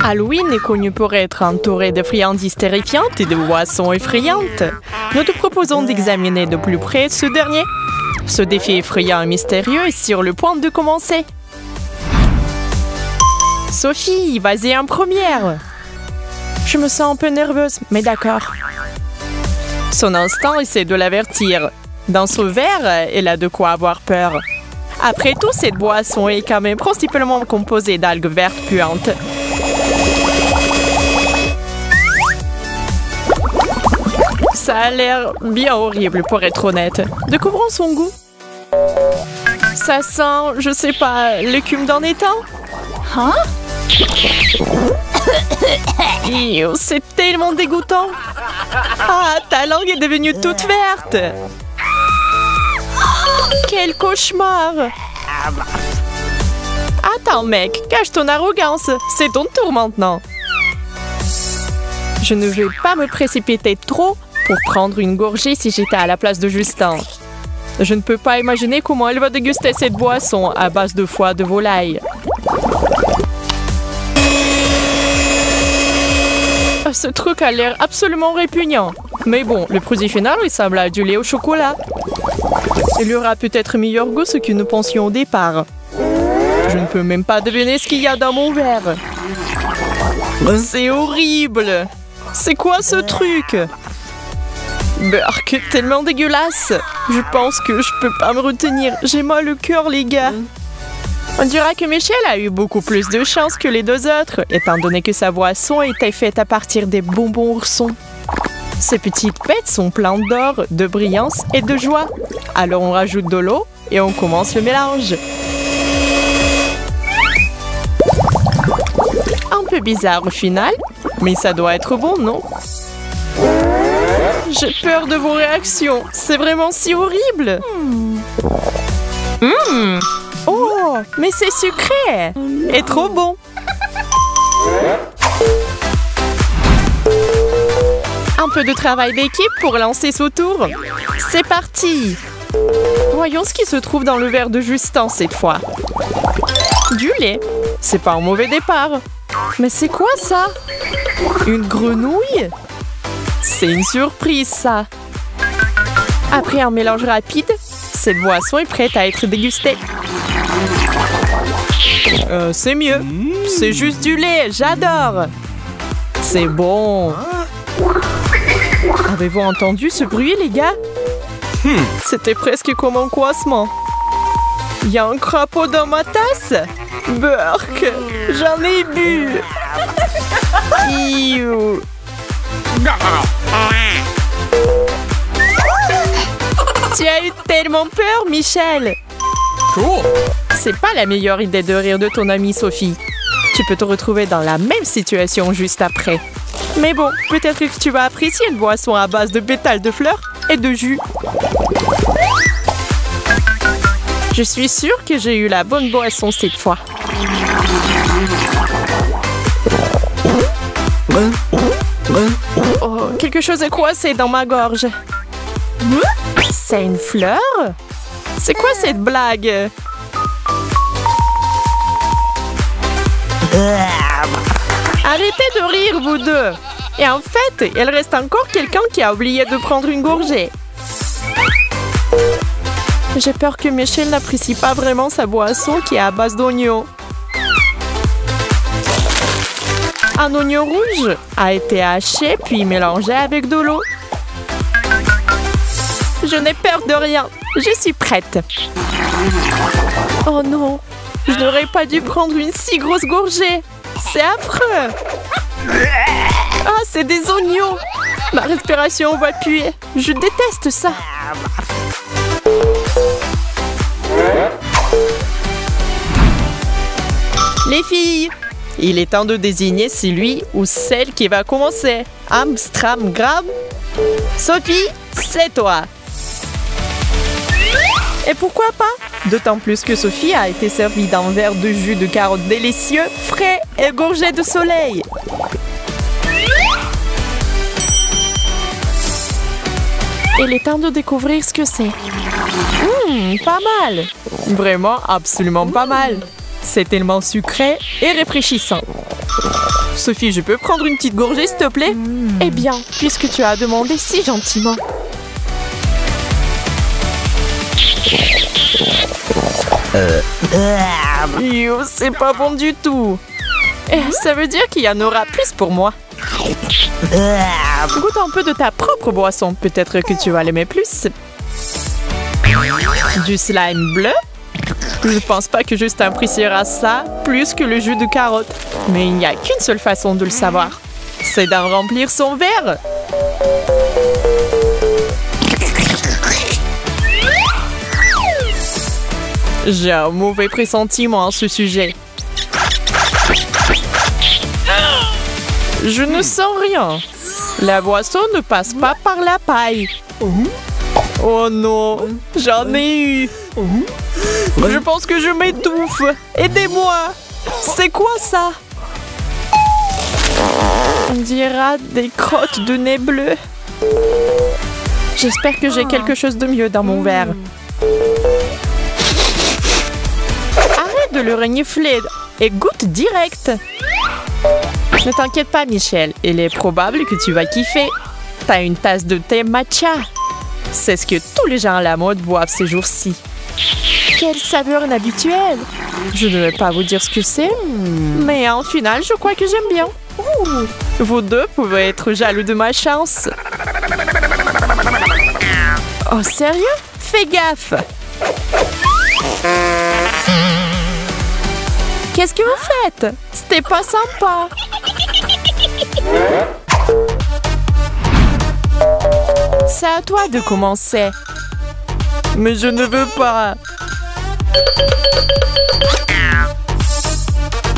Halloween est connu pour être entouré de friandises terrifiantes et de boissons effrayantes. Nous te proposons d'examiner de plus près ce dernier. Ce défi effrayant et mystérieux est sur le point de commencer. Sophie, vas-y en première. Je me sens un peu nerveuse, mais d'accord. Son instinct essaie de l'avertir. Dans ce verre, elle a de quoi avoir peur. Après tout, cette boisson est quand même principalement composée d'algues vertes puantes. Ça a l'air bien horrible pour être honnête. Découvrons son goût. Ça sent, je sais pas, l'écume d'un étang. Hein? C'est tellement dégoûtant. Ah, ta langue est devenue toute verte. Quel cauchemar! Attends, mec, cache ton arrogance. C'est ton tour maintenant. Je ne vais pas me précipiter trop pour prendre une gorgée si j'étais à la place de Justin. Je ne peux pas imaginer comment elle va déguster cette boisson à base de foie de volaille. Ce truc a l'air absolument répugnant. Mais bon, le produit final ressemble à du lait au chocolat. Il y aura peut-être meilleur goût ce que nous pensions au départ. Je ne peux même pas deviner ce qu'il y a dans mon verre. C'est horrible! C'est quoi ce truc? Burk, tellement dégueulasse! Je pense que je peux pas me retenir. J'ai mal au cœur, les gars. On dira que Michel a eu beaucoup plus de chance que les deux autres, étant donné que sa boisson était faite à partir des bonbons oursons. Ces petites pètes sont pleines d'or, de brillance et de joie. Alors on rajoute de l'eau et on commence le mélange. Un peu bizarre au final, mais ça doit être bon, non? J'ai peur de vos réactions. C'est vraiment si horrible. Oh, mais c'est sucré et trop bon. Un peu de travail d'équipe pour lancer ce tour. C'est parti. Voyons ce qui se trouve dans le verre de Justin cette fois. Du lait. C'est pas un mauvais départ. Mais c'est quoi ça? Une grenouille? C'est une surprise ça. Après un mélange rapide, cette boisson est prête à être dégustée. C'est mieux. C'est juste du lait, j'adore. C'est bon. Avez-vous entendu ce bruit, les gars? C'était presque comme un coincement. Il y a un crapaud dans ma tasse? Burk, j'en ai bu. Iou. Tu as eu tellement peur, Michel. C'est pas la meilleure idée de rire de ton amie Sophie. Tu peux te retrouver dans la même situation juste après. Mais bon, peut-être que tu vas apprécier une boisson à base de pétales de fleurs et de jus. Je suis sûre que j'ai eu la bonne boisson cette fois. Oh, quelque chose est coincé dans ma gorge. C'est une fleur? C'est quoi cette blague? Arrêtez de rire, vous deux! Et en fait, il reste encore quelqu'un qui a oublié de prendre une gorgée. J'ai peur que Michel n'apprécie pas vraiment sa boisson qui est à base d'oignons. Un oignon rouge a été haché puis mélangé avec de l'eau. Je n'ai peur de rien. Je suis prête. Oh non, je n'aurais pas dû prendre une si grosse gorgée. C'est affreux. Ah, c'est des oignons. Ma respiration va puer. Je déteste ça. Les filles, il est temps de désigner celui ou celle qui va commencer. Amstram Grab. Sophie, c'est toi. Et pourquoi pas? D'autant plus que Sophie a été servie d'un verre de jus de carotte délicieux, frais et gorgé de soleil. Il est temps de découvrir ce que c'est. Pas mal. Vraiment, absolument pas mal. C'est tellement sucré et rafraîchissant. Sophie, je peux prendre une petite gorgée, s'il te plaît? Eh bien, puisque tu as demandé si gentiment. Yo, c'est pas bon du tout. Ça veut dire qu'il y en aura plus pour moi. Goûte un peu de ta propre boisson. Peut-être que tu vas l'aimer plus. Du slime bleu? Je pense pas que juste appréciera ça plus que le jus de carotte. Mais il n'y a qu'une seule façon de le savoir. C'est d'en remplir son verre. J'ai un mauvais pressentiment à ce sujet. Je ne sens rien. La boisson ne passe pas par la paille. Oh non, j'en ai eu. Je pense que je m'étouffe. Aidez-moi. C'est quoi ça? On dirait des crottes de nez bleu. J'espère que j'ai quelque chose de mieux dans mon verre. Arrête de le renifler et goûte direct. Ne t'inquiète pas, Michel. Il est probable que tu vas kiffer. T'as une tasse de thé matcha. C'est ce que tous les gens à la mode boivent ces jours-ci. Quelle saveur inhabituelle. Je ne vais pas vous dire ce que c'est, mais en final, je crois que j'aime bien. Vous deux pouvez être jaloux de ma chance. Oh, sérieux? Fais gaffe. Qu'est-ce que vous faites? C'était pas sympa. C'est à toi de commencer. Mais je ne veux pas.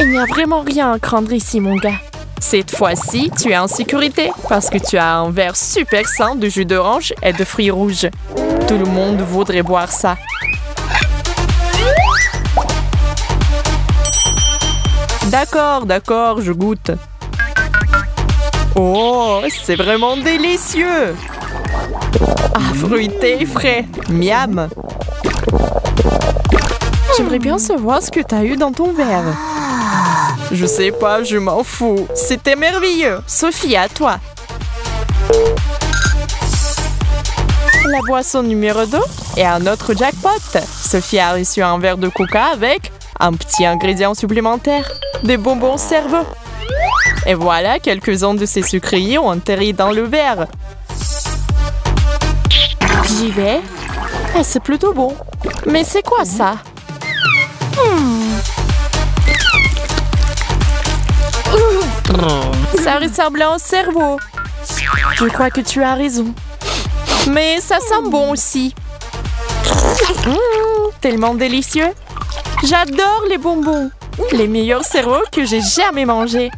Il n'y a vraiment rien à craindre ici, mon gars. Cette fois-ci, tu es en sécurité parce que tu as un verre super sain de jus d'orange et de fruits rouges. Tout le monde voudrait boire ça. D'accord, je goûte. Oh, c'est vraiment délicieux. Ah, fruité et frais. Miam. J'aimerais bien savoir ce que tu as eu dans ton verre. Je sais pas, je m'en fous. C'était merveilleux. Sophie, à toi. La boisson numéro 2 et un autre jackpot. Sophie a reçu un verre de coca avec un petit ingrédient supplémentaire. Des bonbons cerveau. Et voilà, quelques-uns de ces sucreries ont atterri dans le verre. J'y vais. Ah, c'est plutôt bon. Mais c'est quoi ça? Ça ressemble à un cerveau. Je crois que tu as raison. Mais ça sent bon aussi. Tellement délicieux. J'adore les bonbons. Les meilleurs cerveaux que j'ai jamais mangés.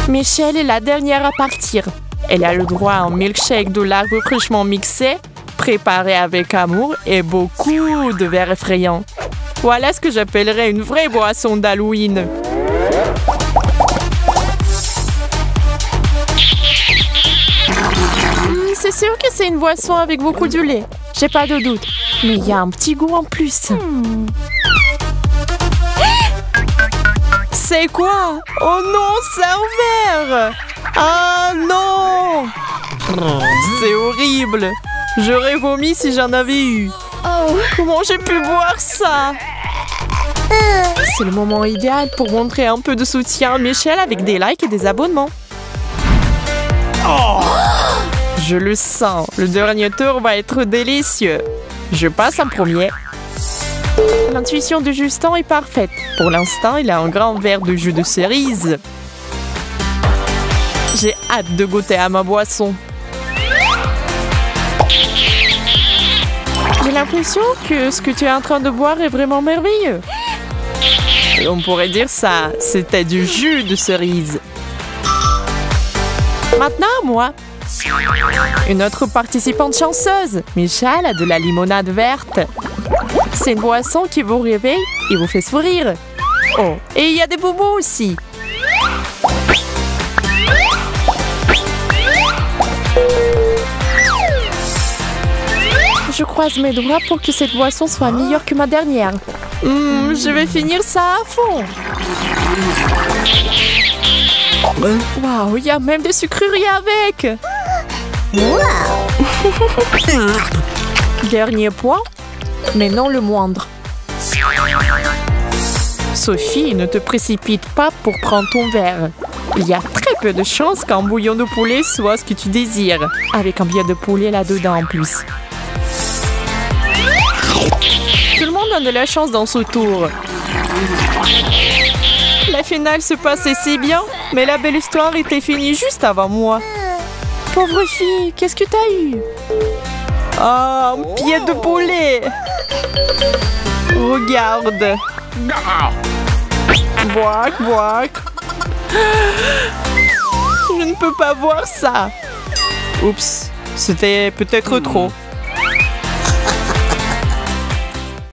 Michel est la dernière à partir. Elle a le droit à un milkshake de l'arbre fraîchement mixé, préparé avec amour et beaucoup de verres effrayants. Voilà ce que j'appellerais une vraie boisson d'Halloween. C'est sûr que c'est une boisson avec beaucoup de lait. J'ai pas de doute. Mais il y a un petit goût en plus. C'est quoi? Oh non, c'est un verre! Ah non! C'est horrible! J'aurais vomi si j'en avais eu. Comment j'ai pu boire ça? C'est le moment idéal pour montrer un peu de soutien à Michel avec des likes et des abonnements. Je le sens, le dernier tour va être délicieux. Je passe en premier. L'intuition de Justin est parfaite. Pour l'instant, il a un grand verre de jus de cerise. J'ai hâte de goûter à ma boisson. J'ai l'impression que ce que tu es en train de boire est vraiment merveilleux. On pourrait dire ça, c'était du jus de cerise. Maintenant, moi. Une autre participante chanceuse. Michel a de la limonade verte. C'est une boisson qui vous réveille et vous fait sourire. Oh, et il y a des bonbons aussi. Je croise mes doigts pour que cette boisson soit meilleure que ma dernière. Je vais finir ça à fond. Waouh, il y a même des sucreries avec. Dernier point, mais non le moindre. Sophie, ne te précipite pas pour prendre ton verre. Il y a très peu de chances qu'un bouillon de poulet soit ce que tu désires. Avec un billet de poulet là-dedans en plus. Tout le monde a de la chance dans ce tour. La finale se passait si bien, mais la belle histoire était finie juste avant moi. Pauvre fille, qu'est-ce que t'as eu? Oh, un pied de poulet. Regarde. Boac, boac. Je ne peux pas voir ça. Oups, c'était peut-être trop.